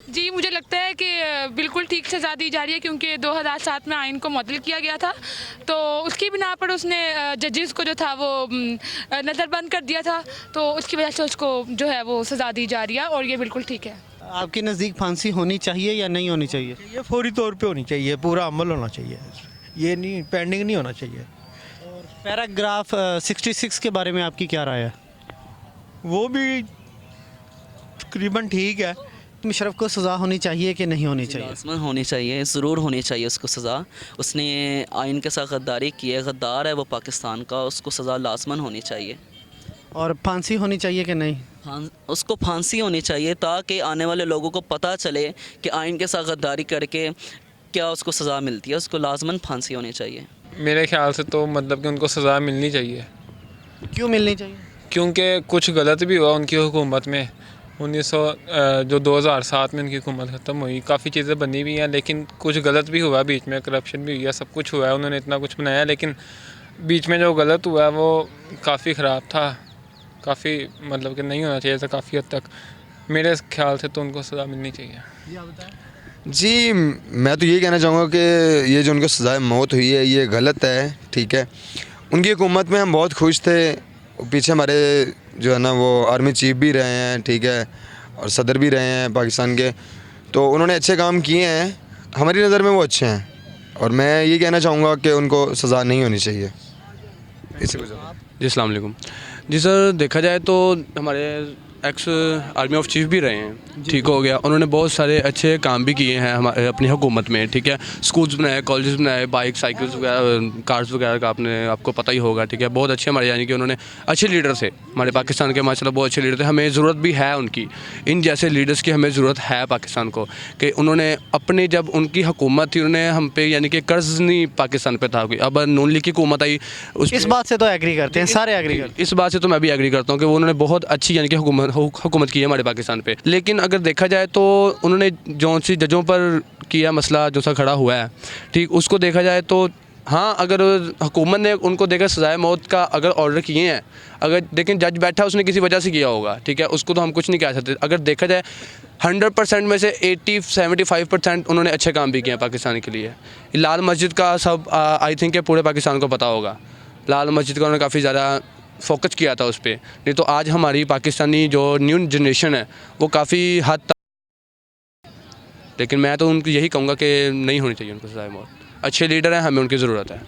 जी, मुझे लगता है कि बिल्कुल ठीक सज़ा दी जा रही है, क्योंकि 2007 में आइन को मुअत्तल किया गया था, तो उसकी बिना पर उसने जजेस को जो था वो नज़रबंद कर दिया था, तो उसकी वजह से उसको जो है वो सज़ा दी जा रही है और ये बिल्कुल ठीक है। आपके नज़दीक फांसी होनी चाहिए या नहीं होनी चाहिए? ये फौरी तौर पे होनी चाहिए, पूरा अमल होना चाहिए, ये नहीं पेंडिंग नहीं होना चाहिए। पैराग्राफ 66 के बारे में आपकी क्या राय है? वो भी तकरीबन ठीक है। मुशर्रफ को सज़ा होनी चाहिए कि नहीं होनी चाहिए? लाज़मन होनी चाहिए, ज़रूर होनी चाहिए उसको सज़ा। उसने आइन के साथ गद्दारी की है, गद्दार है वो पाकिस्तान का, उसको सज़ा लाज़मन होनी चाहिए। और फांसी होनी चाहिए कि नहीं? उसको फांसी होनी चाहिए ताकि आने वाले लोगों को पता चले कि आइन के साथ गद्दारी करके क्या उसको सज़ा मिलती है। उसको लाज़मन फांसी होनी चाहिए। मेरे ख्याल से तो मतलब कि उनको सज़ा मिलनी चाहिए, क्यों मिलनी चाहिए? क्योंकि कुछ गलत भी हुआ उनकी हुकूमत में। 2007 में उनकी हुकूमत ख़त्म हुई, काफ़ी चीज़ें बनी भी हैं, लेकिन कुछ गलत भी हुआ, बीच में करप्शन भी हुई है, सब कुछ हुआ है, उन्होंने इतना कुछ बनाया, लेकिन बीच में जो गलत हुआ है वो काफ़ी ख़राब था, काफ़ी मतलब कि नहीं होना चाहिए था काफ़ी हद तक। मेरे ख्याल से तो उनको सज़ा मिलनी चाहिए। जी, मैं तो यही कहना चाहूँगा कि ये जो उनको सज़ाए मौत हुई है ये गलत है, ठीक है। उनकी हुकूमत में हम बहुत खुश थे, पीछे हमारे जो है ना वो आर्मी चीफ भी रहे हैं, ठीक है, और सदर भी रहे हैं पाकिस्तान के, तो उन्होंने अच्छे काम किए हैं, हमारी नज़र में वो अच्छे हैं, और मैं ये कहना चाहूँगा कि उनको सज़ा नहीं होनी चाहिए। इसी वजह। जी अस्सलाम वालेकुम। जी सर, देखा जाए तो हमारे एक्स आर्मी ऑफ चीफ भी रहे हैं, ठीक हो गया, उन्होंने बहुत सारे अच्छे काम भी किए हैं हमारे अपनी हुकूमत में, ठीक है। स्कूल्स बनाए, कॉलेजेस बनाए, बाइक साइकिल्स वगैरह, कार्स वगैरह का आपको पता ही होगा, ठीक है। बहुत अच्छे हमारे यानी कि उन्होंने अच्छे लीडर थे हमारे पाकिस्तान के, माशाल्लाह बहुत अच्छे लीडर थे। हमें ज़रूरत भी है उनकी, इन जैसे लीडर्स की हमें ज़रूरत है पाकिस्तान को, कि उन्होंने अपने जब उनकी हुकूमत थी उन्होंने हम पे यानी कि कर्ज़ नहीं पाकिस्तान पे था कोई। अब नून लीग की हुकूमत आई, इस बात से तो एग्री करते हैं, सारे एग्री करते हैं। इस बात से तो मैं भी एग्री करता हूँ कि वो उन्होंने बहुत अच्छी यानी कि हुकूमत की है हमारे पाकिस्तान पे। लेकिन अगर देखा जाए तो उन्होंने जो सी जजों पर किया मसला जो सा खड़ा हुआ है, ठीक, उसको देखा जाए तो हाँ, अगर हुकूमत ने उनको देखकर सज़ाए मौत का अगर ऑर्डर किए हैं, अगर लेकिन जज बैठा उसने किसी वजह से किया होगा, ठीक है, उसको तो हम कुछ नहीं कह सकते। अगर देखा जाए 100% में से 80-75% उन्होंने अच्छे काम भी किए हैं पाकिस्तान के लिए। लाल मस्जिद का सब आई थिंक पूरे पाकिस्तान को पता होगा, लाल मस्जिद का उन्होंने काफ़ी ज़्यादा फोकस किया था उस पर। नहीं तो आज हमारी पाकिस्तानी जो न्यू जनरेशन है वो काफ़ी हद तक, लेकिन मैं तो उनको यही कहूँगा कि नहीं होनी चाहिए उनको सज़ाए मौत। अच्छे लीडर हैं, हमें उनकी ज़रूरत है।